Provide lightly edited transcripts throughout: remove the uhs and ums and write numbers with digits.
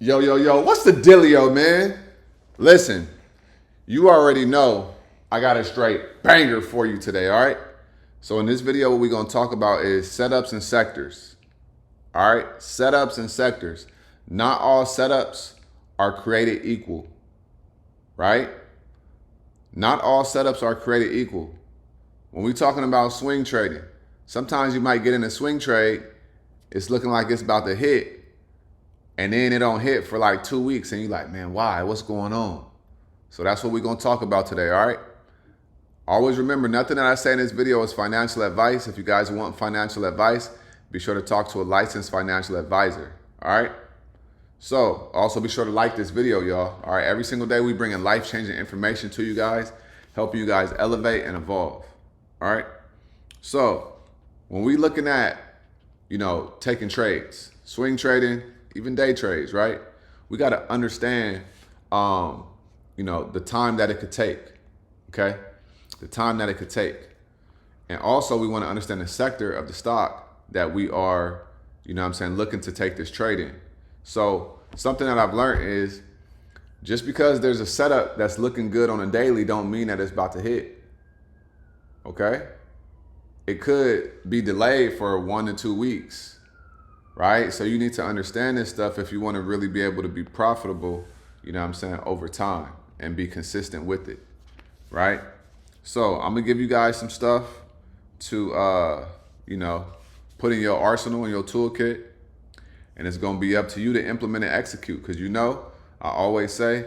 Yo, what's the dealio, man? Listen, you already know I got a straight banger for you today, all right? So in this video, what we're gonna talk about is setups and sectors. All right, setups and sectors. Not all setups are created equal, right? Not all setups are created equal. When we're talking about swing trading, sometimes you might get in a swing trade, it's looking like it's about to hit, and then it don't hit for like 2 weeks, and you're like, man, why? What's going on? So that's what we're gonna talk about today, all right? Always remember, nothing that I say in this video is financial advice. If you guys want financial advice, be sure to talk to a licensed financial advisor, all right? So also be sure to like this video, y'all. All right, every single day we bring in life-changing information to you guys, helping you guys elevate and evolve. All right. So when we looking at, taking trades, swing trading, even day trades, right? We got to understand, the time that it could take. Okay, the time that it could take, and also we want to understand the sector of the stock that we are, looking to take this trade in. So something that I've learned is just because there's a setup that's looking good on a daily don't mean that it's about to hit. Okay? It could be delayed for 1 to 2 weeks, right? So you need to understand this stuff if you want to really be able to be profitable, over time and be consistent with it, right? So I'm going to give you guys some stuff to, put in your arsenal and your toolkit. And it's gonna be up to you to implement and execute. Because I always say,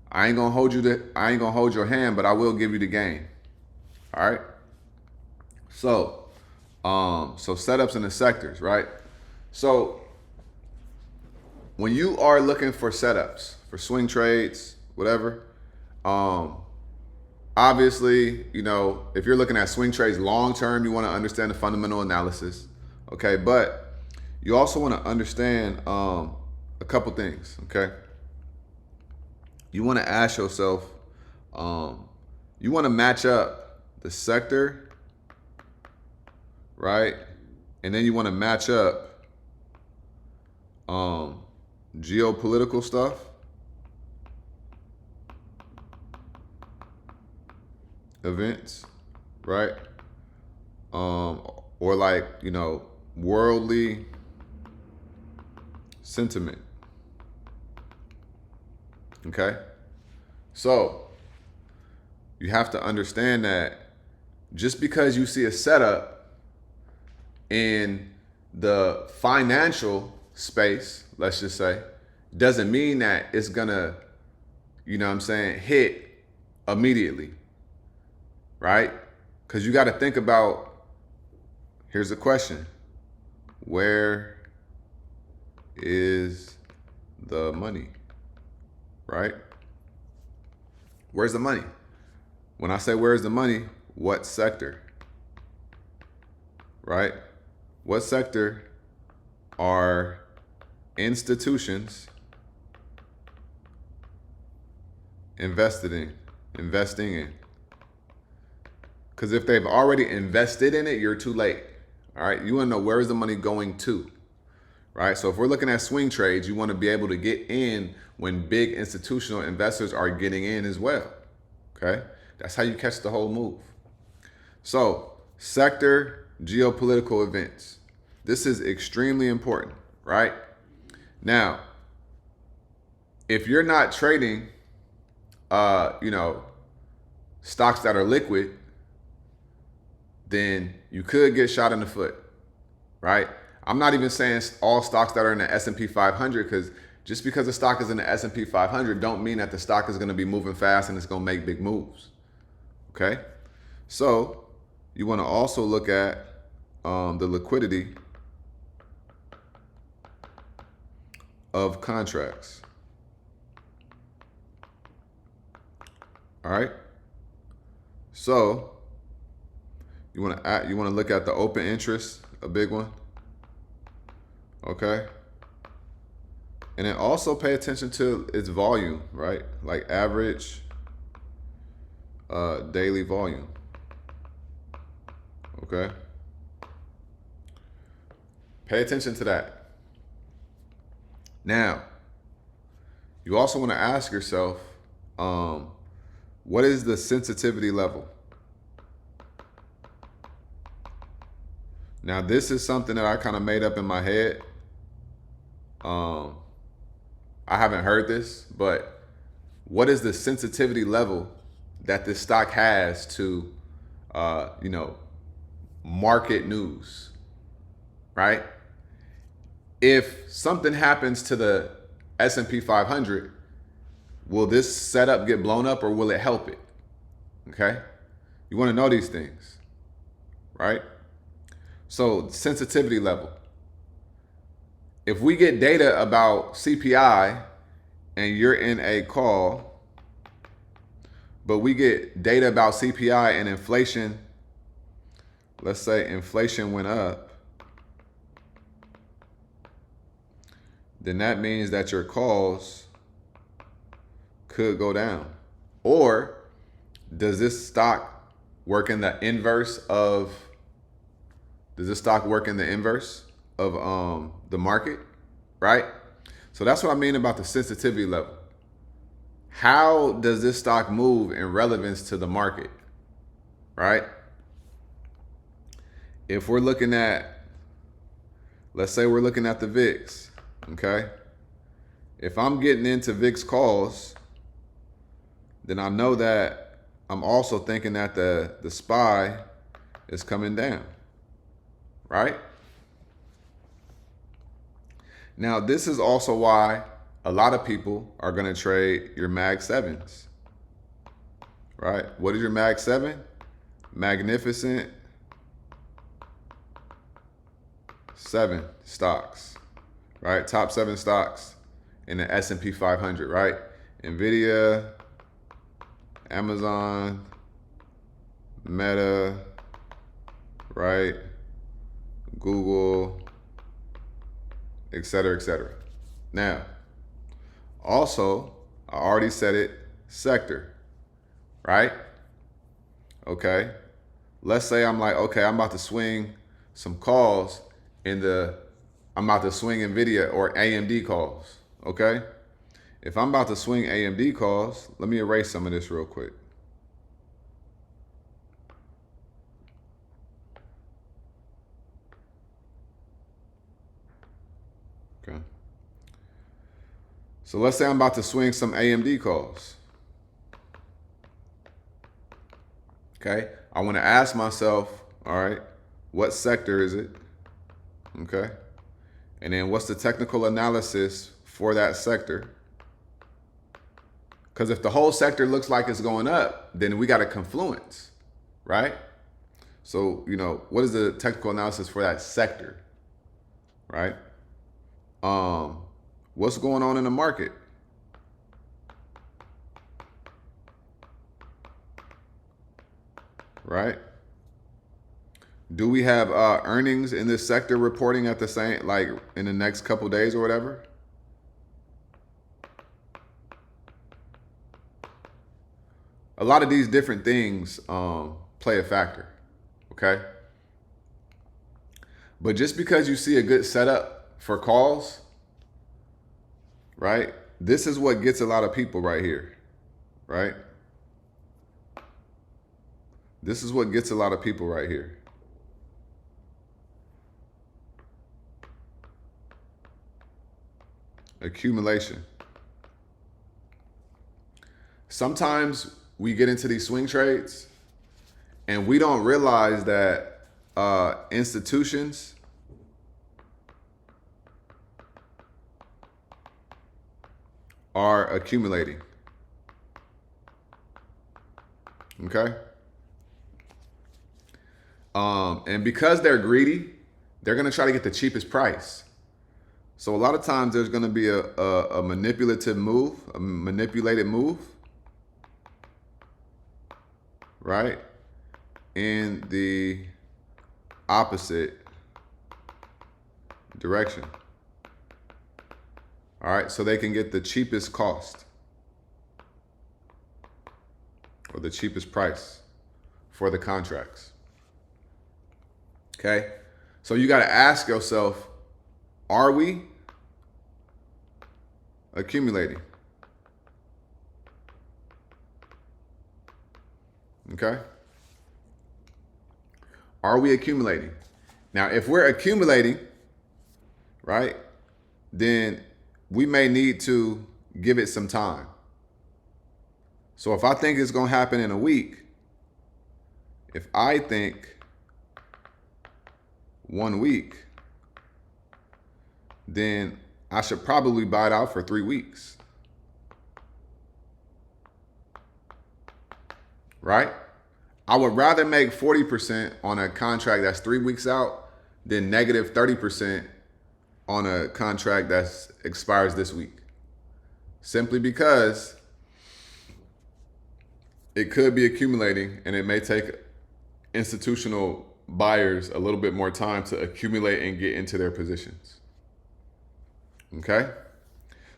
I ain't gonna hold your hand, but I will give you the game. All right. So, setups in the sectors, right? So, when you are looking for setups for swing trades, whatever, obviously, if you're looking at swing trades long term, you want to understand the fundamental analysis. Okay, but you also want to understand a couple things, okay? You want to ask yourself, you want to match up the sector, right? And then you want to match up geopolitical stuff, events, right? Or worldly sentiment. Okay? So, you have to understand that just because you see a setup in the financial space, let's just say, doesn't mean that it's gonna, hit immediately. Right? Because you got to think about, here's the question: where is the money? Right? Where's the money? When I say where's the money, what sector? Right? What sector are institutions investing in? Because if they've already invested in it, you're too late. All right. You want to know, where is the money going to? Right. So if we're looking at swing trades, you want to be able to get in when big institutional investors are getting in as well. Okay. That's how you catch the whole move. So sector, geopolitical events. This is extremely important, right? Now, if you're not trading, stocks that are liquid, then you could get shot in the foot, right? I'm not even saying all stocks that are in the S&P 500, because just because the stock is in the S&P 500 don't mean that the stock is going to be moving fast and it's going to make big moves, okay? So you want to also look at the liquidity of contracts, all right? So you want to look at the open interest, a big one. Okay. And then also pay attention to its volume, right? Like average daily volume. Okay. Pay attention to that. Now, You also want to ask yourself, what is the sensitivity level? Now, this is something that I kind of made up in my head. I haven't heard this, but what is the sensitivity level that this stock has to, market news, right? If something happens to the S&P 500, will this setup get blown up or will it help it? Okay? You want to know these things, right? So, sensitivity level. If we get data about CPI and you're in a call, but we get data about CPI and inflation, let's say inflation went up, then that means that your calls could go down. Or does this stock work in the inverse of the market, right? So that's what I mean about the sensitivity level. How does this stock move in relevance to the market, right? If we're looking at, let's say we're looking at the VIX, okay? If I'm getting into VIX calls, then I know that I'm also thinking that the SPY is coming down, right? Now, this is also why a lot of people are going to trade your Mag 7s, right? What is your Mag 7? Magnificent 7 stocks, right? Top 7 stocks in the S&P 500, right? Nvidia, Amazon, Meta, right? Google, et cetera, et cetera. Now, also, I already said it, sector, right? Okay. Let's say I'm like, okay, I'm about to swing some calls I'm about to swing Nvidia or AMD calls, okay? If I'm about to swing AMD calls, let me erase some of this real quick. Okay. So let's say I'm about to swing some AMD calls. Okay. I want to ask myself, all right, what sector is it? Okay. And then what's the technical analysis for that sector? Because if the whole sector looks like it's going up, then we got a confluence, right? So, what is the technical analysis for that sector, right? What's going on in the market? Right? Do we have earnings in this sector reporting at the same, like in the next couple days or whatever? A lot of these different things play a factor, okay? But just because you see a good setup for calls, right? This is what gets a lot of people right here, right? This is what gets a lot of people right here. Accumulation. Sometimes we get into these swing trades and we don't realize that institutions are accumulating. Okay? And because they're greedy, they're going to try to get the cheapest price. So a lot of times there's going to be a manipulated move, a manipulated move, right? In the opposite direction. All right, so they can get the cheapest cost or the cheapest price for the contracts. Okay, so you got to ask yourself, are we accumulating? Okay? Are we accumulating? Now, if we're accumulating, right, then we may need to give it some time. So if I think it's going to happen in a week, if I think 1 week, then I should probably buy it out for 3 weeks. Right? I would rather make 40% on a contract that's 3 weeks out than negative 30% on a contract that expires this week. Simply because it could be accumulating and it may take institutional buyers a little bit more time to accumulate and get into their positions. Okay?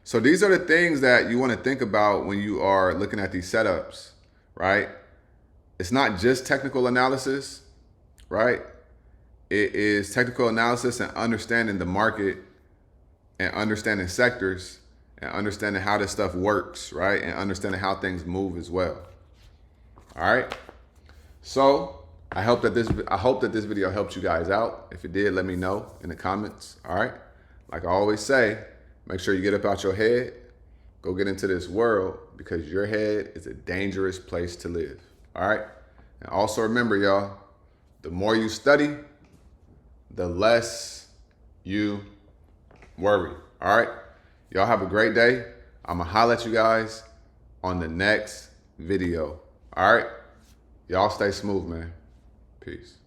So these are the things that you want to think about when you are looking at these setups, right? It's not just technical analysis, right? It is technical analysis and understanding the market and understanding sectors and understanding how this stuff works, right? And understanding how things move as well. All right? So I hope that this video helped you guys out. If it did, let me know in the comments. All right? Like I always say, make sure you get up out your head, go get into this world, because your head is a dangerous place to live. All right? And also remember, y'all, the more you study, the less you worry. All right? Y'all have a great day. I'm going to holler at you guys on the next video. All right? Y'all stay smooth, man. Peace.